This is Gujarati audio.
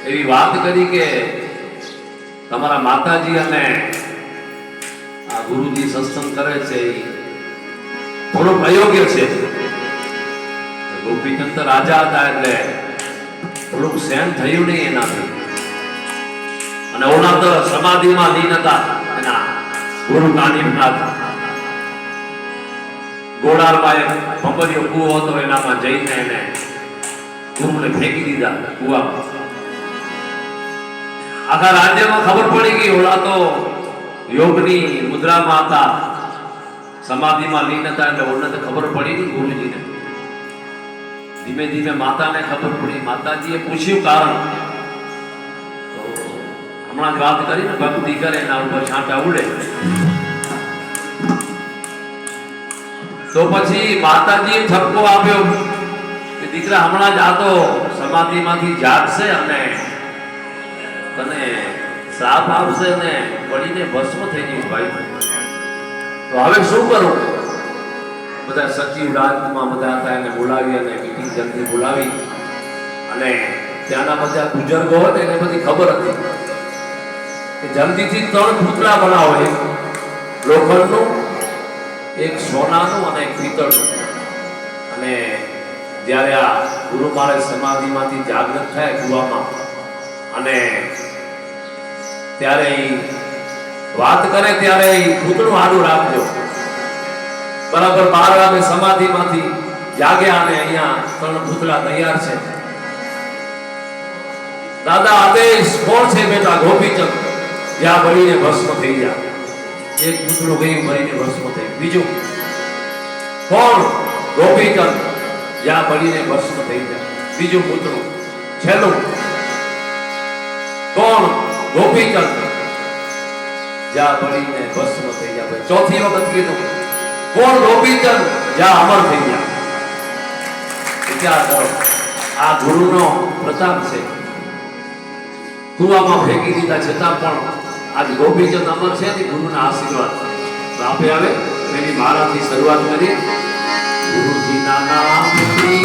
એવી વાત કરી કે તમારા માતાજી અને આ ગુરુજી સત્સંગ કરે છે એ થોડુંક અયોગ્ય છે. ગોપીચંદ રાજા હતા એટલે થોડુંક સહન થયું નહીં એનાથી. અને ઓના તો સમાધિમાં લીન હતા એના ગુરુ કાનિમનાથ. ગોળારમાં એક ભંભરીયો કૂવો હતો, એનામાં જઈને એને ગુરુને ફેંકી દીધા કૂવામાં. આખા રાજ્યમાં ખબર પડી ગઈ ઓલા તો યોગની મુદ્રામાં હતા, સમાધિમાં લીન હતા. એટલે ઓને તો ખબર પડી ગઈ ગુરુજીને. ધીમે ધીમે માતાને ખબર પડી. માતાજીએ પૂછ્યું કારણ. હમણાં જ વાત કરી ને, ભક્તિ કરે એના ઉપર છાંટા ઉડે. તો પછી માતાજીએ ઠપકો આપ્યો કે દીકરા હમણાં જ આ તો સમાધિમાંથી જાગશે અને તને શ્રાપ આપશે ને પડીને ભસ્મ થઈ ગયું ભાઈ. તો હવે શું કરું? બધા સચિવ રાજમાં બધા હતા, એને બોલાવી અને મીટિંગ જલ્દી બોલાવી. અને ત્યાંના બધા બુજુર્ગો હતા એને બધી ખબર હતી કે જલ્દીથી 3 પૂતળા બનાવો, એક લોખંડનું, એક સોનાનું અને એક પિત્તળનું. અને જ્યારે આ ગુરુ મહારાજ સમાધિમાંથી જાગૃત થાય કુવામાં, અને ત્યારે વાત કરે ત્યારે પૂતળું આડું રાખજો. બરાબર 12 વાગે સમાધિમાંથી જાગ્યા અને અહીંયા 3 પૂતળા તૈયાર છે. દાદા આદેશ કોણ છે બેટા? ગોપીચંદ. જ્યાં બળીને ભસ્મ થઈ જા. એક પૂતળું ગયું, બળીને ભસ્મ થઈ. બીજું કોણ? ગોપીચંદ. જ્યાં બળીને ભસ્મ થઈ જા. બીજું પૂતળું. છેલ્લું કોણ? ગોપીચંદ. જ્યાં બળીને ભસ્મ થઈ જા. ચોથી વખત કીધું કોણ? ગોપીચંદ. જ્યાં અમર થઈ જા. વિચાર કરો, આ ગુરુનો પ્રતાપ છે. કુવામાં ફેંકી દીધા છતાં પણ આજ ગોપીચંદ અમર છે ને ગુરુના આશીર્વાદ. તો આપણે હવે એની માળાથી શરૂઆત કરીએ. ગુરુજીના નામથી